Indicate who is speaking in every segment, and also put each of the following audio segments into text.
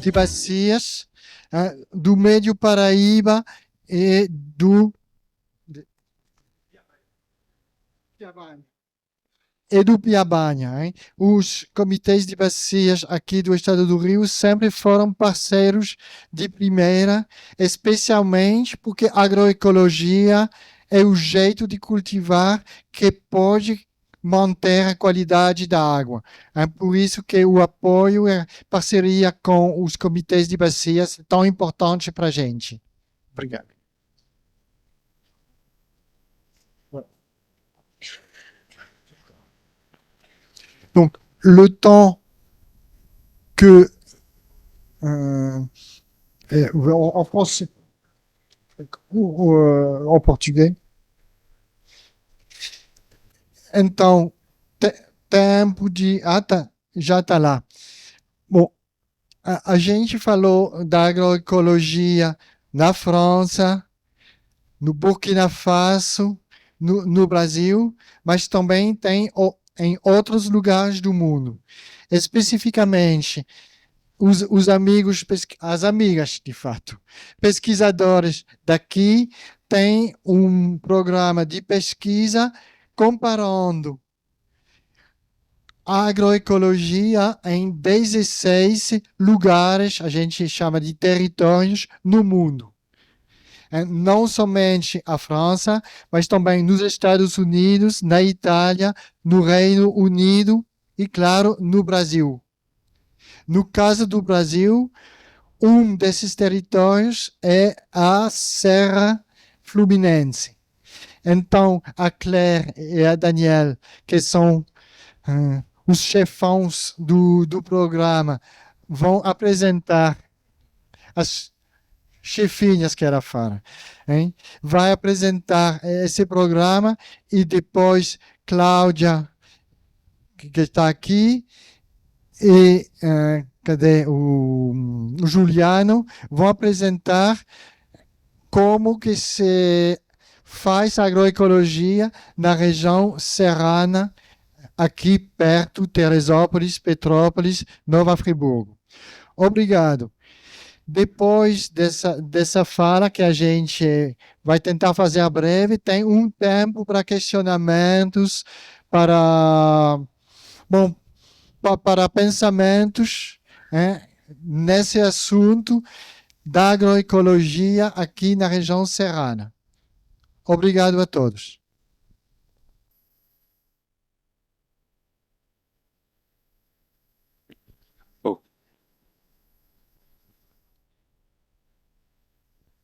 Speaker 1: de bacias do Médio Paraíba e do Piabanha. Hein? Os comitês de bacias aqui do estado do Rio sempre foram parceiros de primeira, especialmente porque agroecologia é o jeito de cultivar que pode manter a qualidade da água. É por isso que o apoio e a parceria com os comitês de bacias é tão importante para a gente. Obrigado. Donc, le temps que en français ou en português. Então, tempo de. Ah, tá, já está lá. Bom, a gente falou da agroecologia na França, no Burkina Faso, no Brasil, mas também tem em outros lugares do mundo. Especificamente, os amigos, as amigas, de fato, pesquisadores daqui têm um programa de pesquisa comparando a agroecologia em 16 lugares, a gente chama de territórios, no mundo. Não somente a França, mas também nos Estados Unidos, na Itália, no Reino Unido e, claro, no Brasil. No caso do Brasil, um desses territórios é a Serra Fluminense. Então, a Claire e a Danielle, que são os chefões do programa, vão apresentar as chefinhas que era fala, hein? Vai apresentar esse programa e depois Cláudia, que está aqui, e cadê o Juliano, vão apresentar como que se faz agroecologia na região serrana, aqui perto, Teresópolis, Petrópolis, Nova Friburgo. Obrigado. Depois dessa fala que a gente vai tentar fazer a breve, tem um tempo para questionamentos, bom, para pensamentos nesse assunto da agroecologia aqui na região serrana. Obrigado a todos.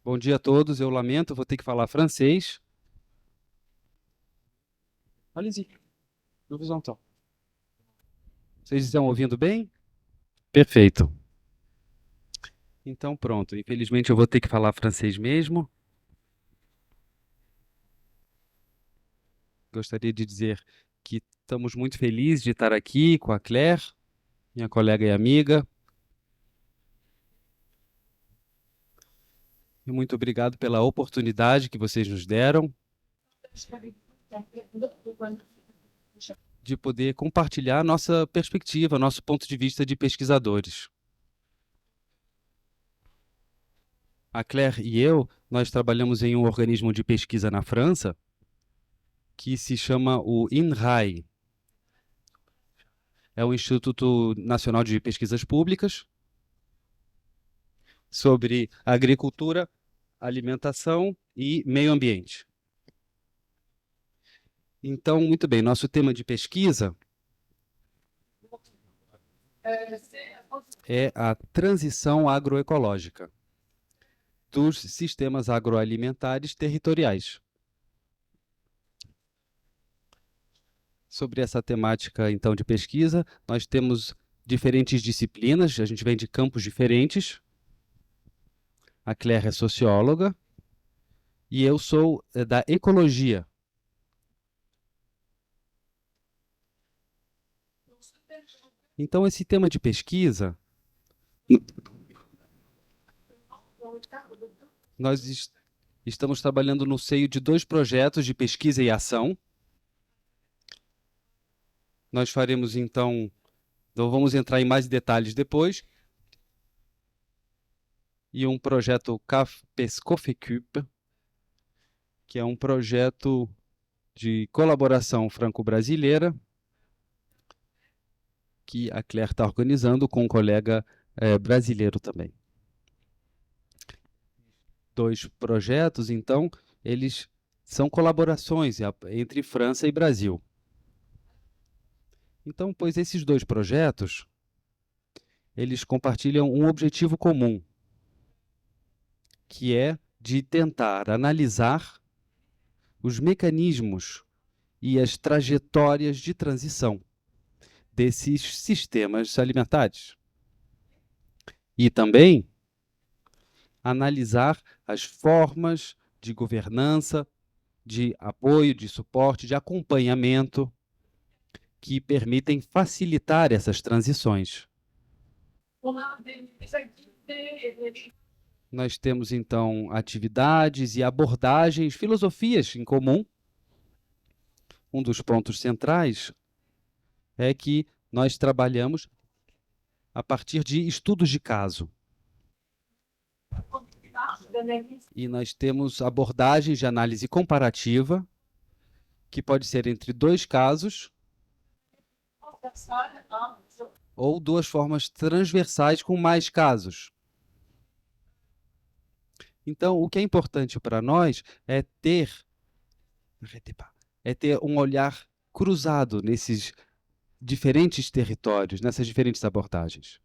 Speaker 2: Bom dia a todos, eu lamento, vou ter que falar francês. Allez-y, je vous entends. Vocês estão ouvindo bem? Perfeito. Então pronto, infelizmente eu vou ter que falar francês mesmo. Gostaria de dizer que estamos muito felizes de estar aqui com a Claire, minha colega e amiga. E muito obrigado pela oportunidade que vocês nos deram de poder compartilhar nossa perspectiva, nosso ponto de vista de pesquisadores. A Claire e eu, nós trabalhamos em um organismo de pesquisa na França que se chama o INRAE. É o Instituto Nacional de Pesquisas Públicas sobre agricultura, alimentação e meio ambiente. Então, muito bem, nosso tema de pesquisa é a transição agroecológica dos sistemas agroalimentares territoriais. Sobre essa temática, então, de pesquisa, nós temos diferentes disciplinas, a gente vem de campos diferentes. A Claire é socióloga e eu sou da ecologia. Então, esse tema de pesquisa, nós estamos trabalhando no seio de 2 projetos de pesquisa e ação. Nós faremos, então, vamos entrar em mais detalhes depois. e um projeto CAF-PESCOFECUP, que é um projeto de colaboração franco-brasileira que a Claire está organizando com um colega brasileiro também. Dois projetos, então, eles são colaborações entre França e Brasil. Então, pois esses dois projetos, eles compartilham um objetivo comum, que é de tentar analisar os mecanismos e as trajetórias de transição desses sistemas alimentares. E também analisar as formas de governança, de apoio, de suporte, de acompanhamento que permitem facilitar essas transições. Nós temos, então, atividades e abordagens, filosofias em comum. Um dos pontos centrais é que nós trabalhamos a partir de estudos de caso. E nós temos abordagens de análise comparativa, que pode ser entre dois casos ou duas formas transversais com mais casos. Então, o que é importante para nós é ter um olhar cruzado nesses diferentes territórios, nessas diferentes abordagens.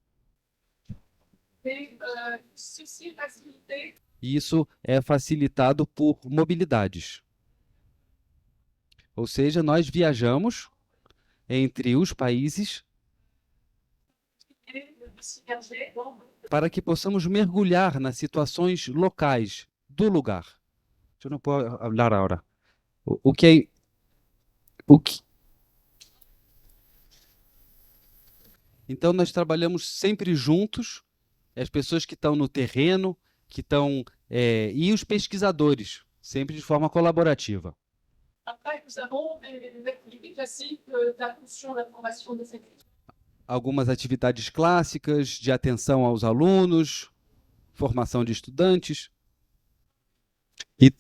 Speaker 2: E isso é facilitado por mobilidades. Ou seja, nós viajamos entre os países para que possamos mergulhar nas situações locais do lugar. Eu não posso falar agora. Então, nós trabalhamos sempre juntos, as pessoas que estão no terreno, que estão e os pesquisadores, sempre de forma colaborativa. Algumas atividades clássicas de atenção aos alunos, formação de estudantes e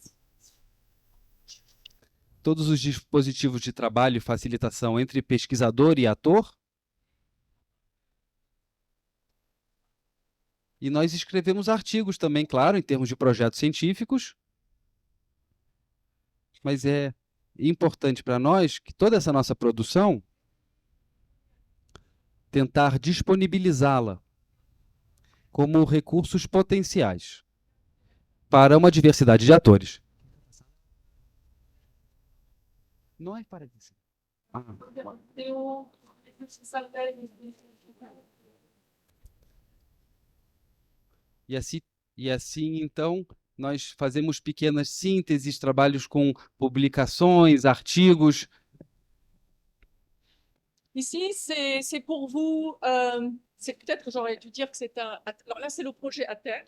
Speaker 2: todos os dispositivos de trabalho e facilitação entre pesquisador e ator. E nós escrevemos artigos também, claro, em termos de projetos científicos, mas é importante para nós que toda essa nossa produção tentar disponibilizá-la como recursos potenciais para uma diversidade de atores. Não é para isso. E assim, então, nós fazemos pequenas sínteses, trabalhos com publicações, artigos.
Speaker 3: Ici, c'est pour vous, c'est peut-être que j'aurais dû dire que c'est un... Alors là, c'est le projet ATER.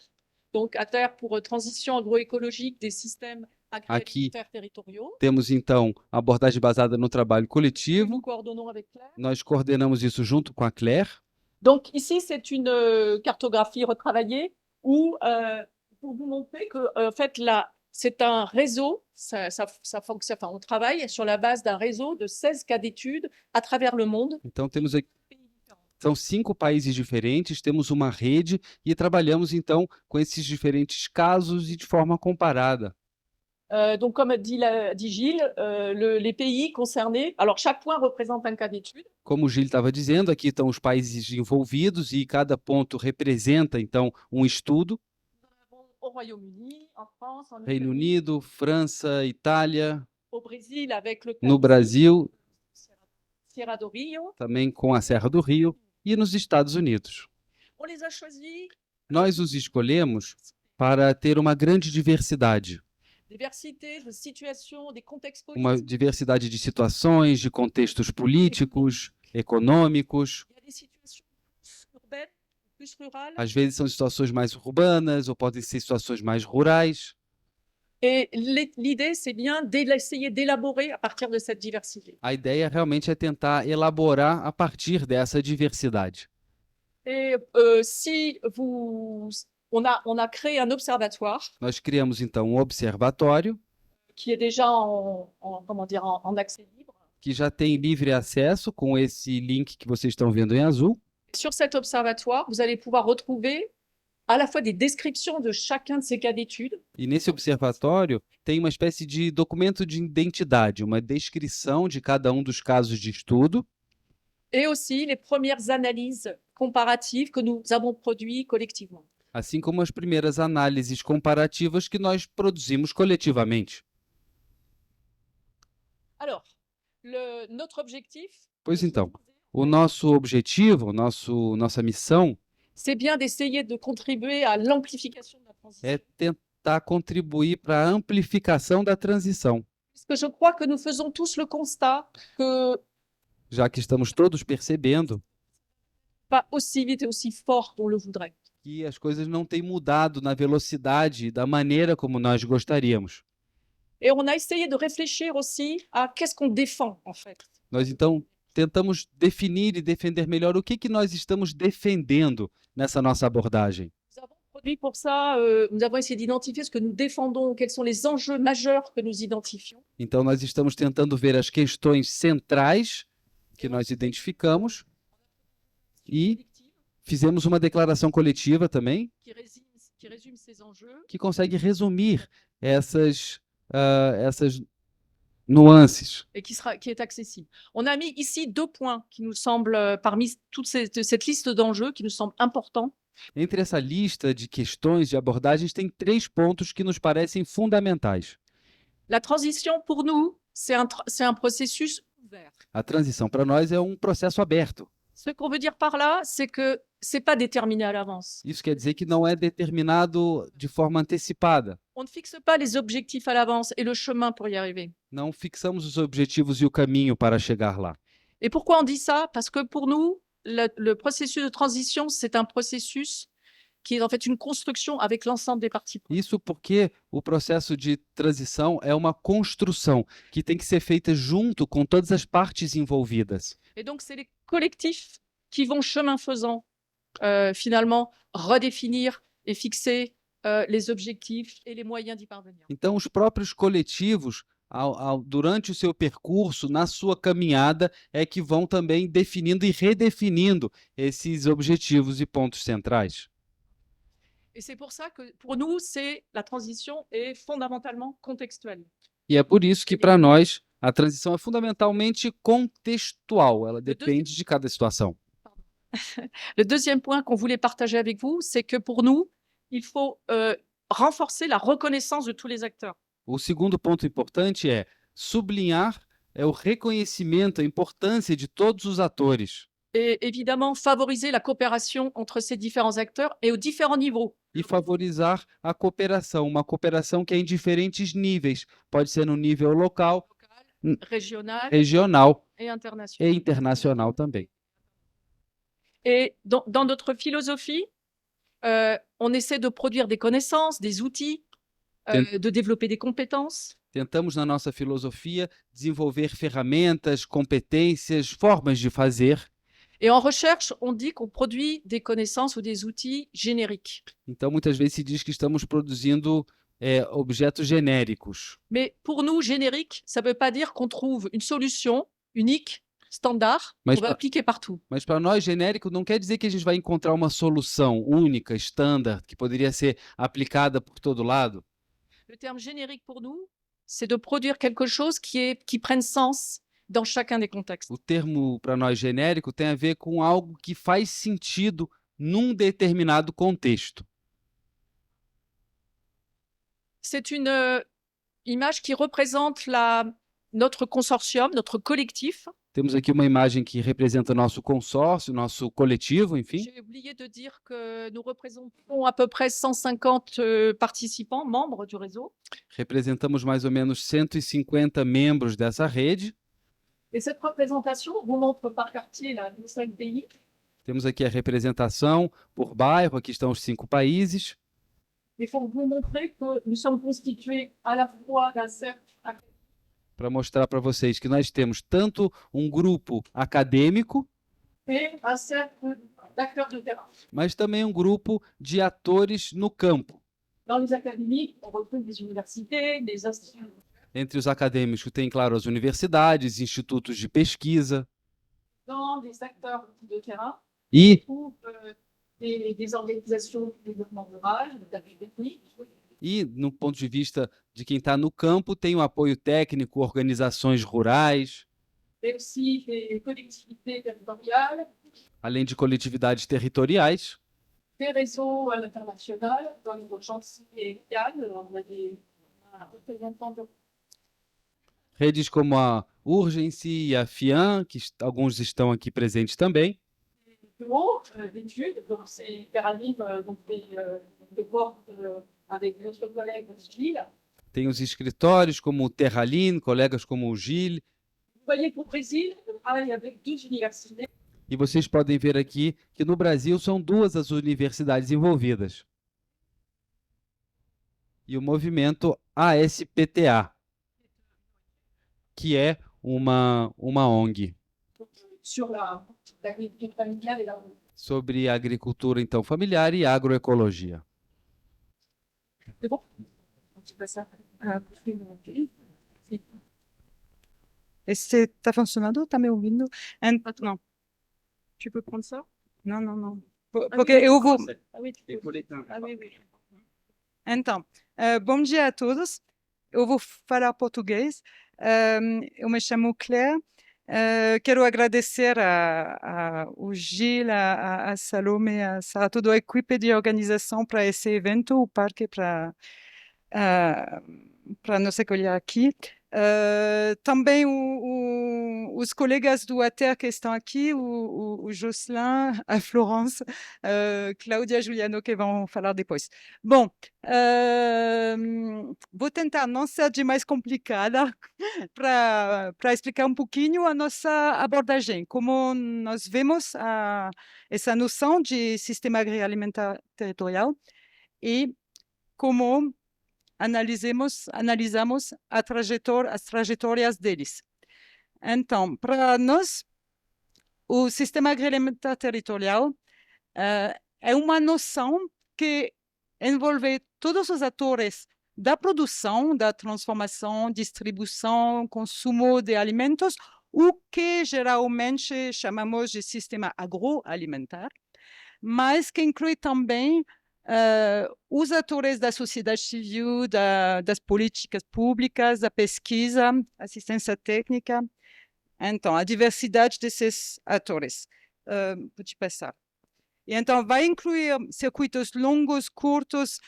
Speaker 3: Donc, ATER pour transition agroécologique des systèmes agroalimentaires territoriaux.
Speaker 2: Temos, então, a abordagem baseada no trabalho coletivo.
Speaker 3: Nous coordonnons avec Claire.
Speaker 2: Nós coordenamos isso junto com a Claire.
Speaker 3: Donc, ici, c'est une cartographie retravaillée où, pour vous montrer que, en fait, là, c'est un réseau, fonctionne, enfin, on travaille sur la base d'un réseau de 16 cas d'études à travers le monde.
Speaker 2: Então, temos aqui, são 5 países diferentes, temos uma rede e trabalhamos, então, com esses diferentes casos e de forma comparada.
Speaker 3: Donc, comme dit Gilles, les pays concernés, alors chaque point représente un cas d'étude.
Speaker 2: Como o Gilles estava dizendo, aqui estão os países envolvidos e cada ponto representa, então, um estudo.
Speaker 3: Au Royaume-Uni, en France, en
Speaker 2: Reino Unido, França, Itália.
Speaker 3: Au Brésil, avec le
Speaker 2: no Brasil,
Speaker 3: Serra do Rio.
Speaker 2: Também com a Serra do Rio, e nos Estados Unidos.
Speaker 3: On les a choisis.
Speaker 2: Nós os escolhemos para ter uma grande diversidade. Uma diversidade de situações, de contextos políticos, econômicos. Às vezes são situações mais urbanas ou podem ser situações mais rurais. A ideia realmente é tentar elaborar a partir dessa diversidade.
Speaker 3: Si vous on a créé un observatoire
Speaker 2: Nós criamos então um observatório
Speaker 3: qui est déjà comment dire, en accès libre.
Speaker 2: que já tem livre acesso com esse link que vocês estão vendo em azul.
Speaker 3: Sur cet observatoire, vous allez pouvoir retrouver à la fois des descriptions de chacun de ces cas d'études,
Speaker 2: E nesse observatório tem uma espécie de documento de identidade, uma descrição de cada um dos casos de estudo
Speaker 3: et aussi les premières analyses comparatives que nous avons produites collectivement.
Speaker 2: assim como as primeiras análises comparativas que nós produzimos coletivamente.
Speaker 3: Alors, notre objectif,
Speaker 2: Pois então, o nosso objetivo, nossa missão
Speaker 3: c'est bien d'essayer de contribuer à l'amplification de la transition.
Speaker 2: é tentar contribuir para a amplificação da transição,
Speaker 3: Parce que je crois que nous faisons tous le constat que
Speaker 2: já que estamos todos percebendo
Speaker 3: pas aussi vite et aussi fort qu'on le voudrait.
Speaker 2: que as coisas não têm mudado na velocidade e da maneira como nós gostaríamos.
Speaker 3: Et on a essayé de réfléchir aussi à qu'est-ce qu'on défend en fait.
Speaker 2: Nós então tentamos definir e defender melhor o que nós estamos defendendo nessa nossa abordagem.
Speaker 3: Nous avons produit pour ça, nous avons essayé d'identifier ce que nous défendons, quels sont les enjeux majeurs que nous identifions.
Speaker 2: Então nós estamos tentando ver as questões centrais que nós identificamos e fizemos uma declaração coletiva também
Speaker 3: Qui résume ces enjeux.
Speaker 2: que consegue resumir essas nuances.
Speaker 3: Et qui est accessible. On a mis ici 2 points qui nous semblent, parmi toute cette liste d'enjeux, qui nous semblent importants.
Speaker 2: Entre essa lista de questões, de abordagens, tem 3 pontos que nos parecem fundamentais.
Speaker 3: La transition, pour nous, c'est un processus ouvert.
Speaker 2: A transição para nós é um processo aberto.
Speaker 3: Ce qu'on veut dire par là, c'est que c'est pas déterminé à l'avance.
Speaker 2: Isso quer dizer que não é determinado de forma antecipada.
Speaker 3: On ne fixe pas les objectifs à l'avance et le chemin pour y arriver.
Speaker 2: Não fixamos os objetivos e o caminho para chegar lá.
Speaker 3: Et pourquoi on dit ça? Parce que pour nous, le processus de transition, c'est un processus qui est en fait une construction avec l'ensemble des parties prenantes.
Speaker 2: Isso porque o processo de transição é uma construção que tem que ser feita junto com todas as partes envolvidas.
Speaker 3: Et donc, c'est les collectifs qui vont chemin faisant, finalement, redéfinir et fixer les objectifs et les moyens d'y parvenir.
Speaker 2: Então, os próprios coletivos, durante o seu percurso, na sua caminhada, é que vão também definindo e redefinindo esses objetivos e pontos centrais.
Speaker 3: Et c'est pour ça que, pour nous, la transition est fondamentalement contextuelle.
Speaker 2: E é por isso que, para nós, a transição é fundamentalmente contextual, ela depende de cada situação.
Speaker 3: Le deuxième point qu'on voulait partager avec vous, c'est que pour nous, il faut renforcer la reconnaissance de tous les acteurs.
Speaker 2: O segundo ponto importante é sublinhar o reconhecimento, a importância de todos os atores.
Speaker 3: Et évidemment, favoriser la coopération entre ces différents acteurs et aux différents niveaux.
Speaker 2: E favorizar a cooperação, uma cooperação que é em diferentes níveis. Pode ser no nível local,
Speaker 3: Régional
Speaker 2: regional
Speaker 3: et
Speaker 2: e
Speaker 3: international.
Speaker 2: internacional também.
Speaker 3: Et dans notre philosophie, on essaie de produire des connaissances, des outils, de développer des compétences.
Speaker 2: Tentamos, na nossa filosofia, desenvolver ferramentas, competências, formas de fazer.
Speaker 3: Et en recherche, on dit qu'on produit des connaissances ou des outils génériques.
Speaker 2: Então, muitas vezes se diz que estamos produzindo objetos genéricos.
Speaker 3: Mais pour nous, générique, ça ne veut pas dire qu'on trouve une solution unique, standard,
Speaker 2: Mas
Speaker 3: qu'on va appliquer partout.
Speaker 2: Mas para nós, genérico não quer dizer que a gente vai encontrar uma solução única, standard, que poderia ser aplicada por todo lado.
Speaker 3: Le terme générique pour nous, c'est de produire quelque chose qui prenne sens dans chacun des contextes.
Speaker 2: O termo para nós genérico tem a ver com algo que faz sentido num determinado contexto.
Speaker 3: C'est une image qui représente notre consortium, notre collectif.
Speaker 2: Temos aqui uma imagem que representa nosso consórcio, nosso coletivo, enfim.
Speaker 3: J'ai oublié de dire que nous représentons à peu près 150 participants, membres du réseau.
Speaker 2: Representamos mais ou menos 150 membros dessa rede.
Speaker 3: Et cette représentation vous montre par quartier les 5 pays.
Speaker 2: Temos aqui a representação por bairro, aqui estão os 5 países.
Speaker 3: Il faut vous montrer que nous sommes constitués à la fois d'un cercle académique
Speaker 2: Para mostrar para vocês que nós temos tanto um grupo acadêmico
Speaker 3: et un cercle d'acteurs de terrain.
Speaker 2: mas também um grupo de atores no campo.
Speaker 3: Dans les académies, on retrouve des universités, des instituts,
Speaker 2: Entre os acadêmicos tem, claro, as universidades, institutos de pesquisa
Speaker 3: dans des acteurs de terrain, on
Speaker 2: e,
Speaker 3: trouve des organisations de développement rural, d'appui technique,
Speaker 2: no ponto de vista de quem está no campo, tem o apoio técnico, organizações rurais,
Speaker 3: mais aussi des collectivités territoriales,
Speaker 2: além de coletividades territoriais,
Speaker 3: des réseaux à l'international, dans les chantiers égal, on a des représentants de
Speaker 2: redes como a Urgency e a FIAN, que alguns estão aqui presentes também,
Speaker 3: bureaux d'études, donc c'est Caroline, donc des portes avec notre collègue Gilles.
Speaker 2: tem os escritórios como o Terraline, colegas como o Gilles,
Speaker 3: Vous voyez qu'au Brésil, on travaille avec 2 universités.
Speaker 2: e vocês podem ver aqui que no Brasil são 2 as universidades envolvidas. E o movimento ASPTA, que é uma ONG
Speaker 3: Sur l'agriculture familiale et la
Speaker 2: sobre agricultura então familiar e agroecologia.
Speaker 3: C'est bon? Tu passes ça.
Speaker 4: Esse tá funcionando? Tá me ouvindo? Não. Tu peux prendre ça? Não, não, não. Porque eu vou...
Speaker 3: Ah oui, tu peux. Ah oui, oui.
Speaker 4: Então, bom dia a todos. Eu vou falar português. Eu me chamo Claire. Quero agradecer ao Gil, a Salome, a toda a equipe de organização para esse evento, o parque para nos acolher aqui. Também os colegas do ATER que estão aqui, o Jocelyn, a Florence, Cláudia e Juliano, que vão falar depois. Bom, vou tentar não ser demais complicada para explicar um pouquinho a nossa abordagem, como nós vemos essa noção de sistema agroalimentar territorial e como analisamos as trajetórias deles. Então, para nós, o sistema agroalimentar territorial é uma noção que envolve todos os atores da produção, da transformação, distribuição, consumo de alimentos, o que geralmente chamamos de sistema agroalimentar, mas que inclui também os atores da sociedade civil, das políticas públicas, da pesquisa, assistência técnica. Então, a diversidade desses atores. Pode passar. E então, vai incluir circuitos longos, curtos,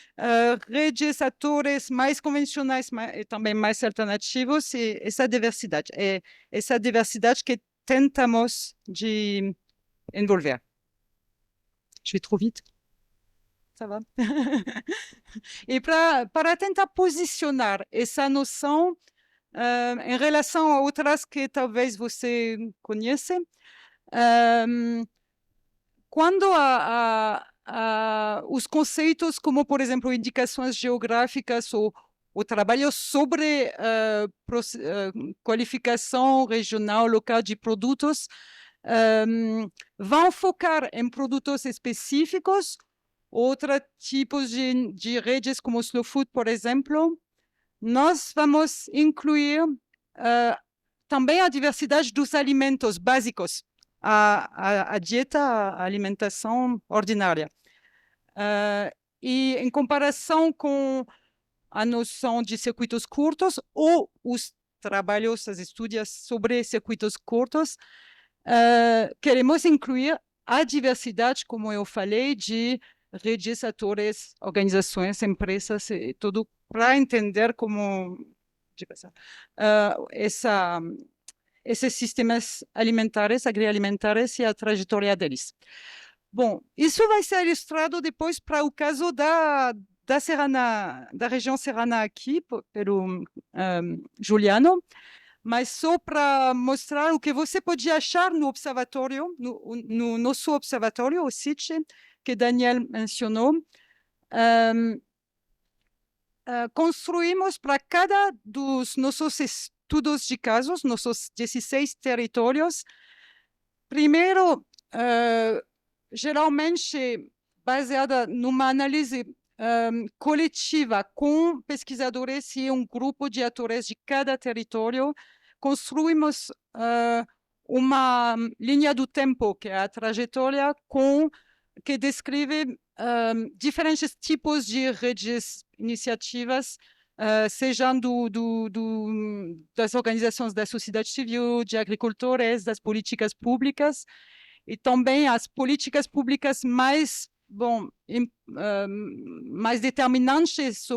Speaker 4: redes, atores mais convencionais e também mais alternativos, e essa diversidade. É essa diversidade que tentamos de envolver. Je vais trop vite? Ça va? E para tentar posicionar essa noção em relação a outras que talvez você conheça, quando os conceitos como, por exemplo, indicações geográficas ou o trabalho sobre qualificação regional, local de produtos, vão focar em produtos específicos, outros tipos de redes como o Slow Food, por exemplo, nós vamos incluir também a diversidade dos alimentos básicos, a dieta, a alimentação ordinária. E em comparação com a noção de circuitos curtos ou os trabalhos, as estudos sobre circuitos curtos, queremos incluir a diversidade, como eu falei, de redes, atores, organizações, empresas e tudo, para entender como esses sistemas alimentares, agroalimentares e a trajetória deles. Bom, isso vai ser ilustrado depois para o caso da região serrana aqui, pelo Juliano, mas só para mostrar o que você pode achar no observatório, no nosso observatório, o CITCE, que Daniel mencionou. Construímos para cada dos nossos estudos de casos, nossos 16 territórios, primeiro, geralmente baseada numa análise coletiva com pesquisadores e um grupo de atores de cada território, construímos uma linha do tempo, que é a trajetória, que descreve diferentes tipos de redes, iniciativas, sejam das organizações da sociedade civil, de agricultores, das políticas públicas, e também as políticas públicas mais mais determinantes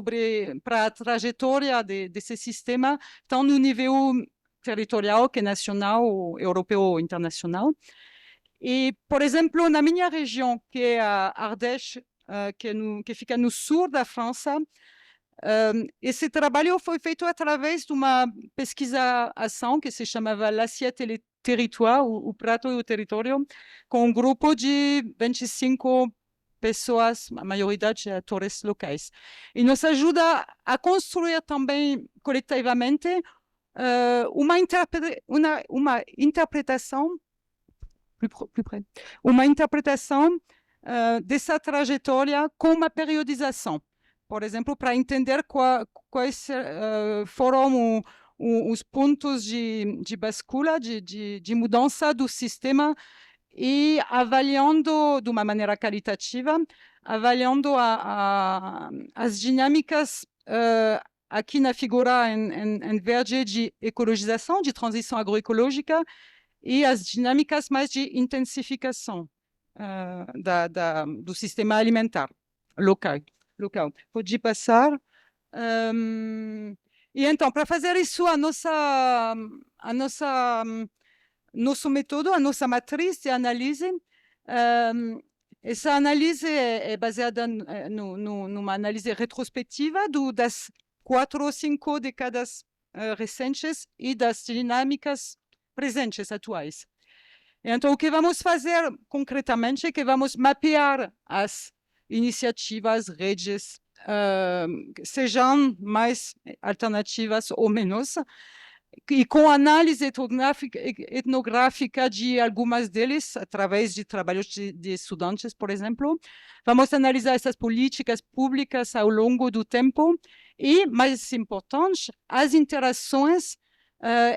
Speaker 4: para a trajetória desse sistema, estão no nível territorial, que é nacional, europeu ou internacional. E, por exemplo, na minha região, que é a Ardèche, que fica no sul da França, esse trabalho foi feito através de uma pesquisa-ação que se chamava L'Assiette et le Territoire, o prato e o território, com um grupo de 25 pessoas, a maioridade atores locais. E nos ajuda a construir também coletivamente uma interpretação dessa trajetória com uma periodização. Por exemplo, para entender quais foram os pontos de bascula, de mudança do sistema, e avaliando de uma maneira qualitativa, avaliando as dinâmicas aqui na figura em verde de ecologização, de transição agroecológica, e as dinâmicas mais de intensificação do sistema alimentar local. Pode passar. E então, para fazer isso, nosso método, a nossa matriz de análise, essa análise é baseada numa análise retrospectiva das 4 ou 5 décadas recentes e das dinâmicas presentes, atuais. Então, o que vamos fazer concretamente é que vamos mapear as iniciativas, redes, sejam mais alternativas ou menos, e com análise etnográfica de algumas deles, através de trabalhos de estudantes, por exemplo, vamos analisar essas políticas públicas ao longo do tempo e, mais importante, as interações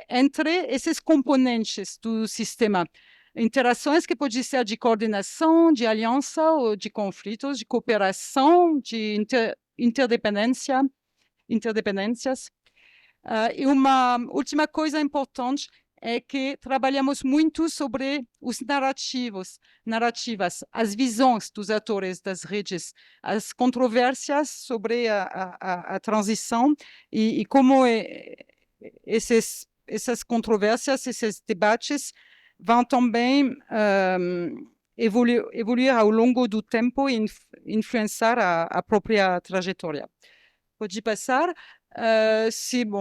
Speaker 4: entre esses componentes do sistema. Interações que podem ser de coordenação, de aliança, ou de conflitos, de cooperação, de interdependências. E uma última coisa importante é que trabalhamos muito sobre os narrativas, as visões dos atores das redes, as controvérsias sobre a transição e como essas controvérsias, esses debates vão também evoluir ao longo do tempo e influenciar a própria trajetória. Pode passar.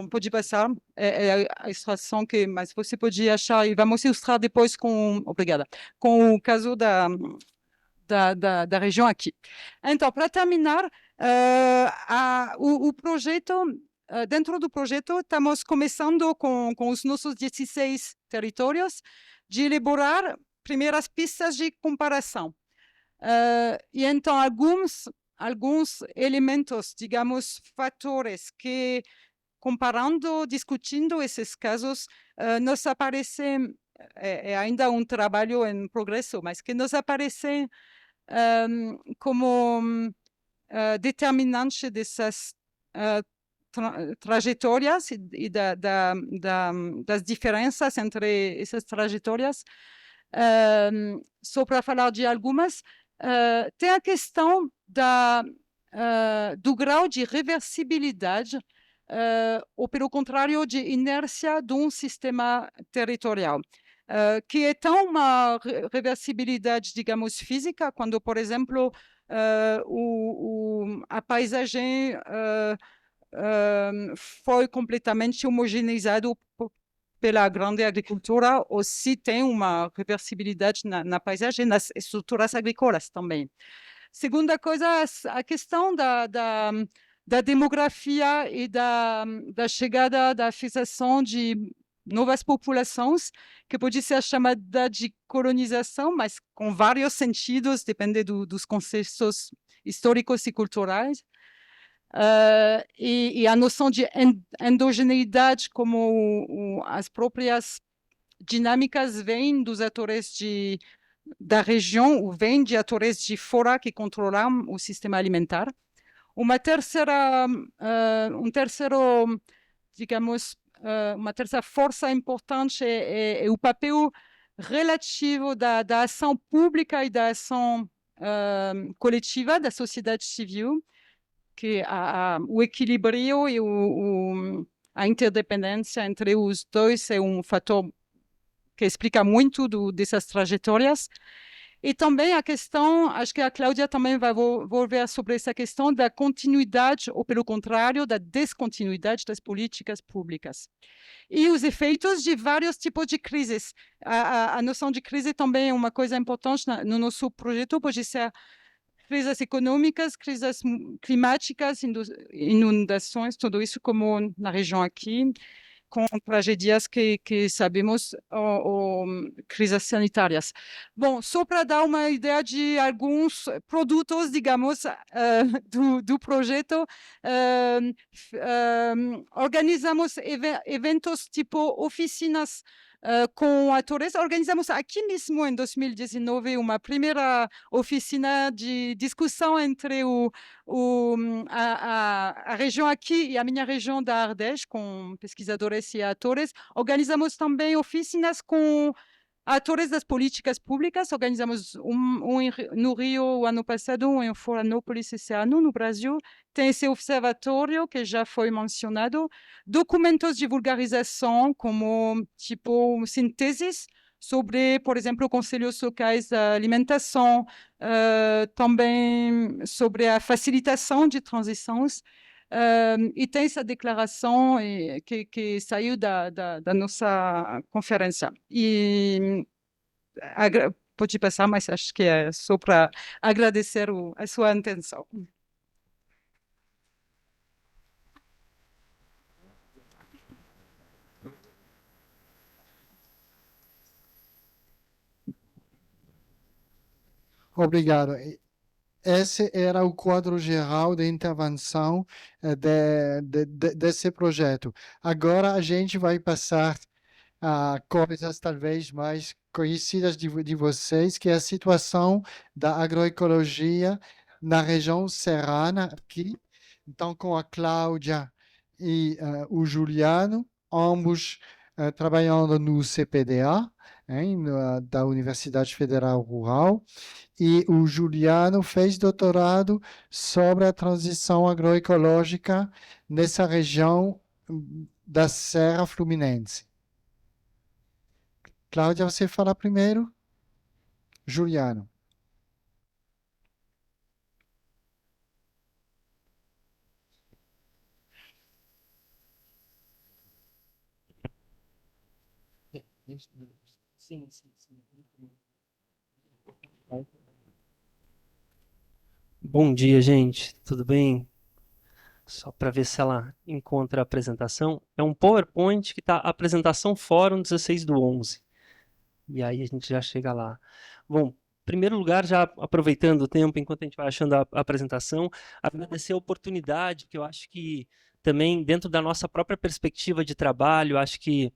Speaker 4: Pode passar. É a extração mas você pode achar, e vamos ilustrar depois obrigada, com o caso da região aqui. Então, para terminar, o projeto, dentro do projeto, estamos começando com os nossos 16 territórios, de elaborar primeiras pistas de comparação. E então, alguns elementos, digamos, fatores que, comparando, discutindo esses casos, nos aparecem, é ainda um trabalho em progresso, mas que nos aparecem como determinantes dessas trajetórias e das diferenças entre essas trajetórias. Só para falar de algumas, tem a questão do grau de reversibilidade ou, pelo contrário, de inércia de um sistema territorial, que é tão uma reversibilidade, digamos, física, quando, por exemplo, a paisagem foi completamente homogeneizado pela grande agricultura, ou se tem uma reversibilidade na paisagem, nas estruturas agrícolas também. Segunda coisa, a questão da demografia e da chegada, da fixação de novas populações, que pode ser chamada de colonização, mas com vários sentidos, depende dos contextos históricos e culturais. E a noção de endogeneidade, como as próprias dinâmicas vêm dos atores da região, ou vêm de atores de fora que controlam o sistema alimentar. Uma terceira força importante é o papel relativo da ação pública e da ação coletiva da sociedade civil, que o equilíbrio e a interdependência entre os dois é um fator que explica muito dessas trajetórias. E também a questão, acho que a Cláudia também vai volver sobre essa questão da continuidade, ou pelo contrário, da descontinuidade das políticas públicas. E os efeitos de vários tipos de crises. A noção de crise também é uma coisa importante no nosso projeto, pode ser crises econômicas, crises climáticas, inundações, tudo isso como na região aqui, com tragédias que sabemos, ou crises sanitárias. Bom, só para dar uma ideia de alguns produtos, digamos, do projeto, organizamos eventos tipo oficinas com atores. Organizamos aqui mesmo em 2019 uma primeira oficina de discussão entre a região aqui e a minha região da Ardèche, com pesquisadores e atores. Organizamos também oficinas com atores das políticas públicas. Organizamos no Rio o ano passado, um em Florianópolis esse ano, no Brasil. Tem esse observatório que já foi mencionado. Documentos de vulgarização, como tipo sínteses sobre, por exemplo, conselhos locais da alimentação, também sobre a facilitação de transições. E tem essa declaração que saiu da nossa conferência. E pode passar, mas acho que é só para agradecer a sua atenção.
Speaker 1: Obrigado. Esse era o quadro geral de intervenção desse projeto. Agora a gente vai passar a coisas talvez mais conhecidas de vocês, que é a situação da agroecologia na região serrana aqui. Então, com a Cláudia e o Juliano, ambos trabalhando no CPDA, da Universidade Federal Rural, e o Juliano fez doutorado sobre a transição agroecológica nessa região da Serra Fluminense. Cláudia, você fala primeiro? Juliano.
Speaker 5: Sim. Bom dia, gente. Tudo bem? Só para ver se ela encontra a apresentação. É um PowerPoint que está apresentação Fórum 16/11. E aí a gente já chega lá. Bom, em primeiro lugar, já aproveitando o tempo, enquanto a gente vai achando a apresentação, agradecer a oportunidade, que eu acho que também, dentro da nossa própria perspectiva de trabalho, acho que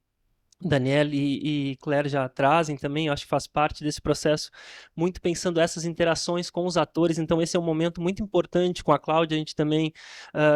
Speaker 5: Daniela e Claire já trazem também, eu acho que faz parte desse processo, muito pensando essas interações com os atores. Então esse é um momento muito importante. Com a Cláudia a gente também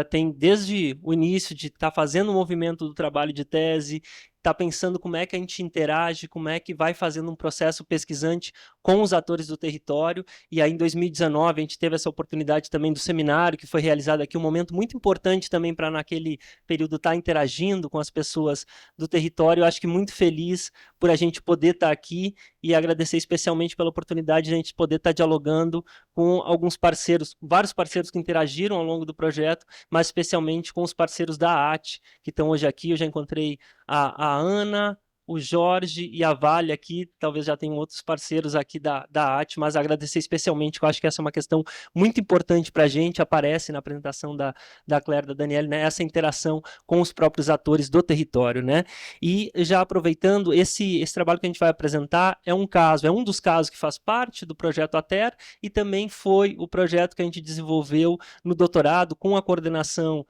Speaker 5: tem desde o início de estar fazendo o movimento do trabalho de tese, está pensando como é que a gente interage, como é que vai fazendo um processo pesquisante com os atores do território. E aí em 2019 a gente teve essa oportunidade também do seminário que foi realizado aqui, um momento muito importante também para naquele período estar interagindo com as pessoas do território. Eu acho que muito feliz por a gente poder estar aqui e agradecer especialmente pela oportunidade de a gente poder estar dialogando com alguns parceiros, vários parceiros que interagiram ao longo do projeto, mas especialmente com os parceiros da AT, que estão hoje aqui. Eu já encontrei a Ana, o Jorge e a Vale aqui, talvez já tenham outros parceiros aqui da AT, mas agradecer especialmente, que eu acho que essa é uma questão muito importante para a gente, aparece na apresentação da Claire, da Daniele, né, essa interação com os próprios atores do território, né? E já aproveitando, esse trabalho que a gente vai apresentar é um dos casos que faz parte do projeto ATER e também foi o projeto que a gente desenvolveu no doutorado com a coordenação,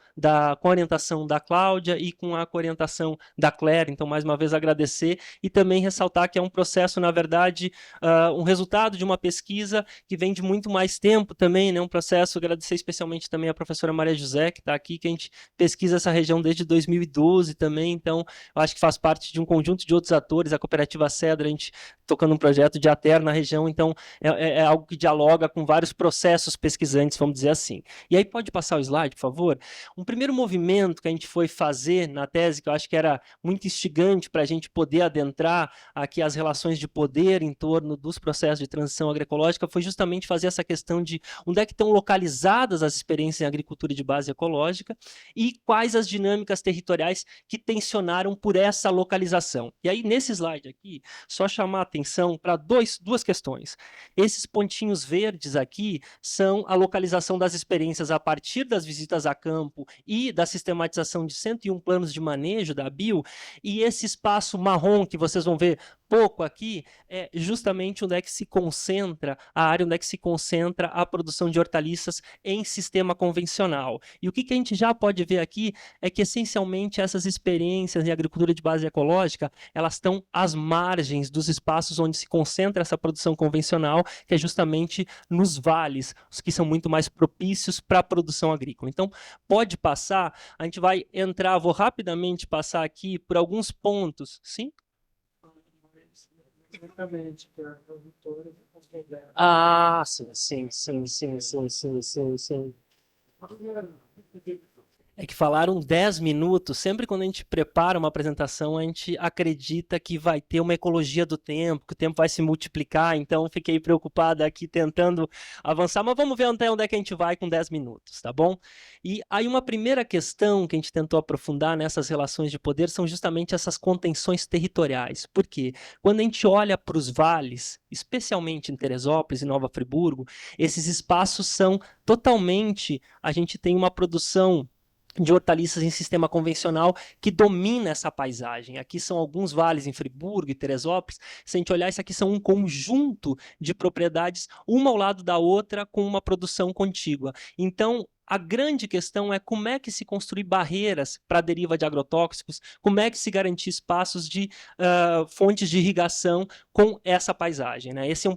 Speaker 5: com a orientação da Cláudia e com a orientação da Claire. Então, mais uma vez, agradecer e também ressaltar que é um processo, na verdade, um resultado de uma pesquisa que vem de muito mais tempo também, né? Um processo, agradecer especialmente também a professora Maria José, que está aqui, que a gente pesquisa essa região desde 2012 também, então eu acho que faz parte de um conjunto de outros atores, a cooperativa Cedra, a gente tocando um projeto de ATER na região, então é algo que dialoga com vários processos pesquisantes, vamos dizer assim. E aí pode passar o slide, por favor? Um primeiro movimento que a gente foi fazer na tese, que eu acho que era muito instigante para a gente poder adentrar aqui as relações de poder em torno dos processos de transição agroecológica, foi justamente fazer essa questão de onde é que estão localizadas as experiências em agricultura de base ecológica e quais as dinâmicas territoriais que tensionaram por essa localização. E aí, nesse slide aqui, só chamar a atenção para duas questões. Esses pontinhos verdes aqui são a localização das experiências a partir das visitas a campo e da sistematização de 101 planos de manejo da BIO, e esse espaço marrom que vocês vão ver pouco aqui é justamente onde é que se concentra a área, onde é que se concentra a produção de hortaliças em sistema convencional. E o que a gente já pode ver aqui é que, essencialmente, essas experiências em agricultura de base ecológica, elas estão às margens dos espaços onde se concentra essa produção convencional, que é justamente nos vales, os que são muito mais propícios para a produção agrícola. Então, pode passar, a gente vai entrar, vou rapidamente passar aqui por alguns pontos, sim? Ah, sim. É que falaram 10 minutos. Sempre quando a gente prepara uma apresentação, a gente acredita que vai ter uma ecologia do tempo, que o tempo vai se multiplicar, então fiquei preocupada aqui tentando avançar, mas vamos ver até onde é que a gente vai com 10 minutos, tá bom? E aí uma primeira questão que a gente tentou aprofundar nessas relações de poder são justamente essas contenções territoriais. Por quê? Quando a gente olha para os vales, especialmente em Teresópolis e Nova Friburgo, esses espaços são totalmente, a gente tem uma produção de hortaliças em sistema convencional que domina essa paisagem. Aqui são alguns vales em Friburgo e Teresópolis. Se a gente olhar, isso aqui são um conjunto de propriedades, uma ao lado da outra, com uma produção contígua. Então, a grande questão é como é que se construir barreiras para a deriva de agrotóxicos, como é que se garantir espaços de fontes de irrigação com essa paisagem, né? Esse é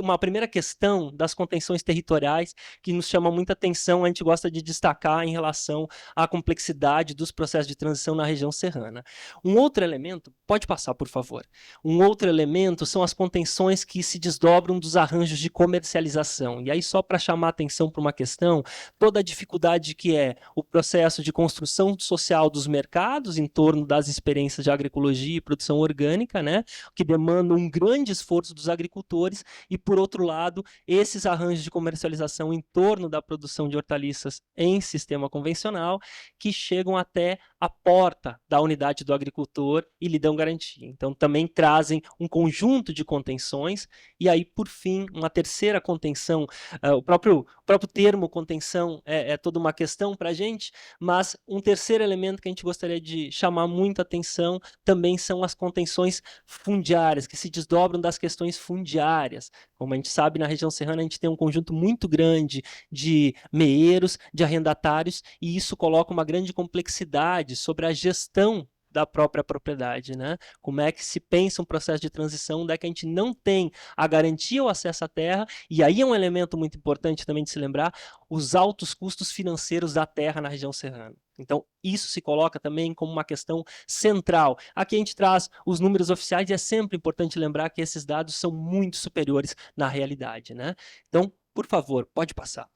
Speaker 5: uma primeira questão das contenções territoriais que nos chama muita atenção, a gente gosta de destacar em relação à complexidade dos processos de transição na região serrana. Um outro elemento, pode passar, por favor. Um outro elemento são as contenções que se desdobram dos arranjos de comercialização. E aí, só para chamar a atenção para uma questão, toda a dificuldade que é o processo de construção social dos mercados em torno das experiências de agroecologia e produção orgânica, né, que demandam um grande esforço dos agricultores, e, por outro lado, esses arranjos de comercialização em torno da produção de hortaliças em sistema convencional, que chegam até a porta da unidade do agricultor e lhe dão garantia. Então, também trazem um conjunto de contenções, e aí, por fim, uma terceira contenção, o próprio termo contenção é toda uma questão para a gente, mas um terceiro elemento que a gente gostaria de chamar muita atenção também são as contenções fundiárias, que se desdobram das questões fundiárias. Como a gente sabe, na região serrana a gente tem um conjunto muito grande de meeiros, de arrendatários, e isso coloca uma grande complexidade sobre a gestão da própria propriedade, né? Como é que se pensa um processo de transição onde é que a gente não tem a garantia ao acesso à terra, e aí é um elemento muito importante também de se lembrar, os altos custos financeiros da terra na região serrana. Então, isso se coloca também como uma questão central. Aqui a gente traz os números oficiais e é sempre importante lembrar que esses dados são muito superiores na realidade, né? Então, por favor, pode passar.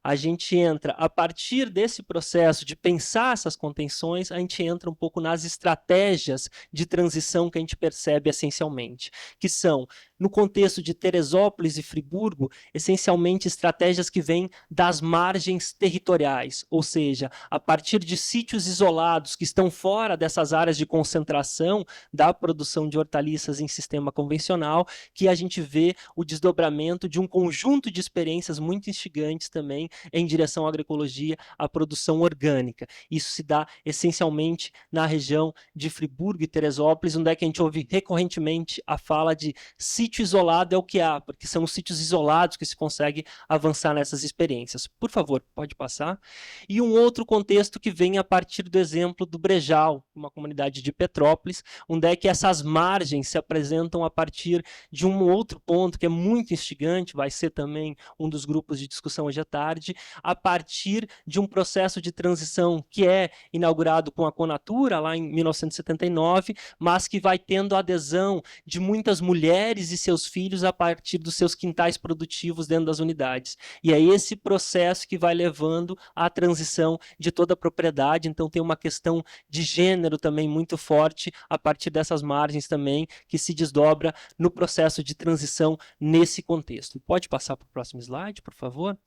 Speaker 5: A gente entra, a partir desse processo de pensar essas contenções, a gente entra um pouco nas estratégias de transição que a gente percebe essencialmente, que são no contexto de Teresópolis e Friburgo, essencialmente estratégias que vêm das margens territoriais, ou seja, a partir de sítios isolados que estão fora dessas áreas de concentração da produção de hortaliças em sistema convencional, que a gente vê o desdobramento de um conjunto de experiências muito instigantes também em direção à agroecologia, à produção orgânica. Isso se dá essencialmente na região de Friburgo e Teresópolis, onde é que a gente ouve recorrentemente a fala de sítio isolado é o que há, porque são os sítios isolados que se consegue avançar nessas experiências. Por favor, pode passar. E um outro contexto que vem a partir do exemplo do Brejal, uma comunidade de Petrópolis, onde é que essas margens se apresentam a partir de um outro ponto que é muito instigante, vai ser também um dos grupos de discussão hoje à tarde, a partir de um processo de transição que é inaugurado com a Conatura, lá em 1979, mas que vai tendo a adesão de muitas mulheres e seus filhos a partir dos seus quintais produtivos dentro das unidades. E é esse processo que vai levando à transição de toda a propriedade, então tem uma questão de gênero também muito forte a partir dessas margens também, que se desdobra no processo de transição nesse contexto. Pode passar para o próximo slide, por favor?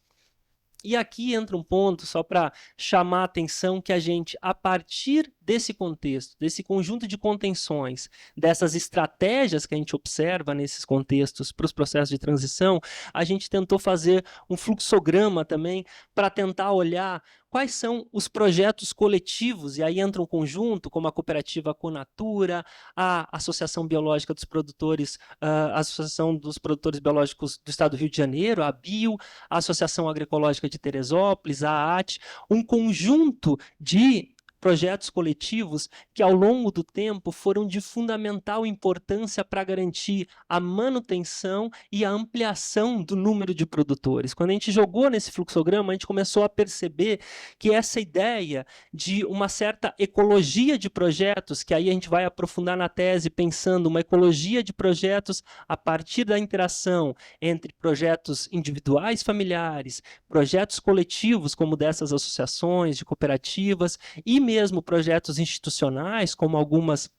Speaker 5: E aqui entra um ponto, só para chamar a atenção, que a gente, a partir desse contexto, desse conjunto de contenções, dessas estratégias que a gente observa nesses contextos para os processos de transição, a gente tentou fazer um fluxograma também para tentar olhar quais são os projetos coletivos, e aí entra um conjunto, como a cooperativa Conatura, a Associação Biológica dos Produtores, a Associação dos Produtores Biológicos do Estado do Rio de Janeiro, a BIO, a Associação Agroecológica de Teresópolis, a AT, um conjunto de projetos coletivos que ao longo do tempo foram de fundamental importância para garantir a manutenção e a ampliação do número de produtores. Quando a gente jogou nesse fluxograma, a gente começou a perceber que essa ideia de uma certa ecologia de projetos, que aí a gente vai aprofundar na tese pensando uma ecologia de projetos a partir da interação entre projetos individuais familiares, projetos coletivos como dessas associações, de cooperativas e mesmo projetos institucionais, como algumas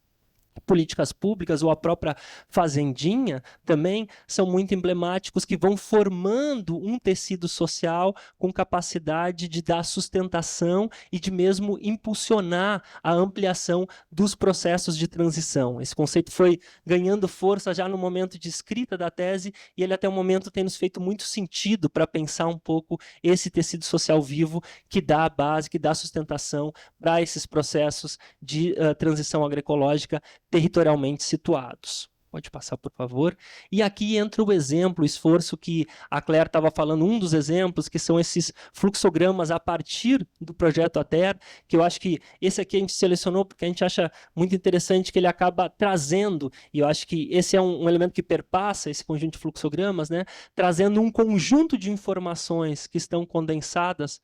Speaker 5: políticas públicas ou a própria fazendinha, também são muito emblemáticos, que vão formando um tecido social com capacidade de dar sustentação e de mesmo impulsionar a ampliação dos processos de transição. Esse conceito foi ganhando força já no momento de escrita da tese e ele até o momento tem nos feito muito sentido para pensar um pouco esse tecido social vivo que dá a base, que dá sustentação para esses processos de transição agroecológica territorialmente situados. Pode passar, por favor. E aqui entra o exemplo, o esforço que a Claire estava falando, um dos exemplos, que são esses fluxogramas a partir do projeto ATER, que eu acho que esse aqui a gente selecionou porque a gente acha muito interessante que ele acaba trazendo, e eu acho que esse é um elemento que perpassa esse conjunto de fluxogramas, né, trazendo um conjunto de informações que estão condensadas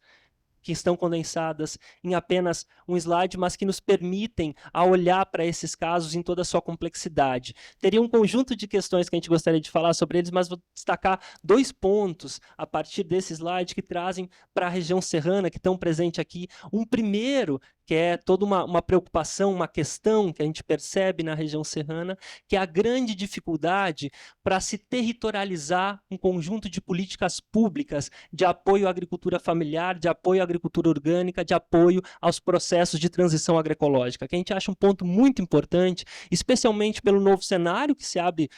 Speaker 5: em apenas um slide, mas que nos permitem a olhar para esses casos em toda a sua complexidade. Teria um conjunto de questões que a gente gostaria de falar sobre eles, mas vou destacar 2 pontos a partir desse slide que trazem para a região serrana, que estão presentes aqui. Um primeiro, que é toda uma preocupação, uma questão que a gente percebe na região serrana, que é a grande dificuldade para se territorializar um conjunto de políticas públicas de apoio à agricultura familiar, de apoio à agricultura orgânica, de apoio aos processos de transição agroecológica, que a gente acha um ponto muito importante, especialmente pelo novo cenário que se abre,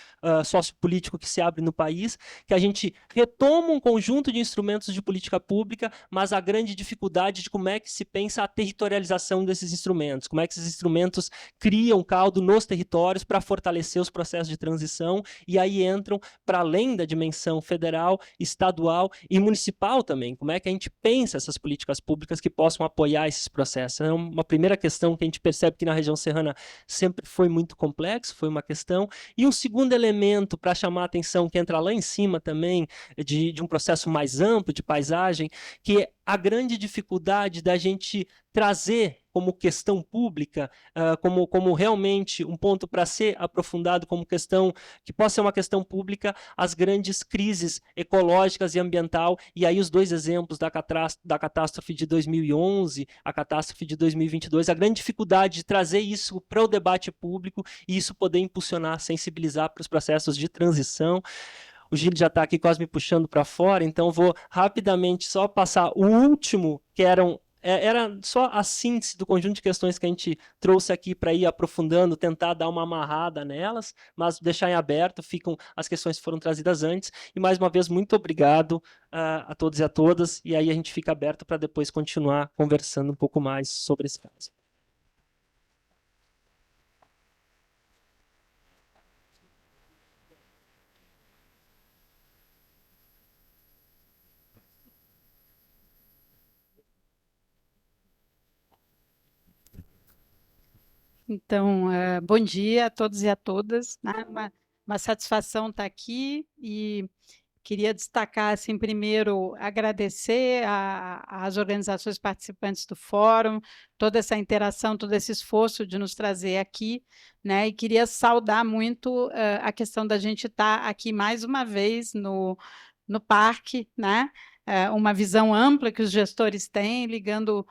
Speaker 5: sociopolítico que se abre no país, que a gente retoma um conjunto de instrumentos de política pública, mas a grande dificuldade de como é que se pensa a territorialização desses instrumentos, como é que esses instrumentos criam caldo nos territórios para fortalecer os processos de transição, e aí entram para além da dimensão federal, estadual e municipal também, como é que a gente pensa essas políticas públicas que possam apoiar esses processos. É uma primeira questão que a gente percebe que na região serrana sempre foi muito complexo, foi uma questão, e um segundo elemento para chamar a atenção, que entra lá em cima também, de um processo mais amplo de paisagem, que é a grande dificuldade da gente trazer como questão pública, como realmente um ponto para ser aprofundado como questão, que possa ser uma questão pública, as grandes crises ecológicas e ambiental, e aí os dois exemplos da catástrofe de 2011, a catástrofe de 2022, a grande dificuldade de trazer isso para o debate público e isso poder impulsionar, sensibilizar para os processos de transição. O Gil já está aqui quase me puxando para fora, então vou rapidamente só passar o último, que era só a síntese do conjunto de questões que a gente trouxe aqui para ir aprofundando, tentar dar uma amarrada nelas, mas deixar em aberto, as questões que foram trazidas antes. E mais uma vez, muito obrigado a todos e a todas, e aí a gente fica aberto para depois continuar conversando um pouco mais sobre esse caso.
Speaker 6: Então, bom dia a todos e a todas, né? Uma satisfação estar aqui e queria destacar, assim, primeiro, agradecer às organizações participantes do fórum, toda essa interação, todo esse esforço de nos trazer aqui, né? E queria saudar muito a questão da gente estar aqui mais uma vez no parque, né? Uma visão ampla que os gestores têm, ligando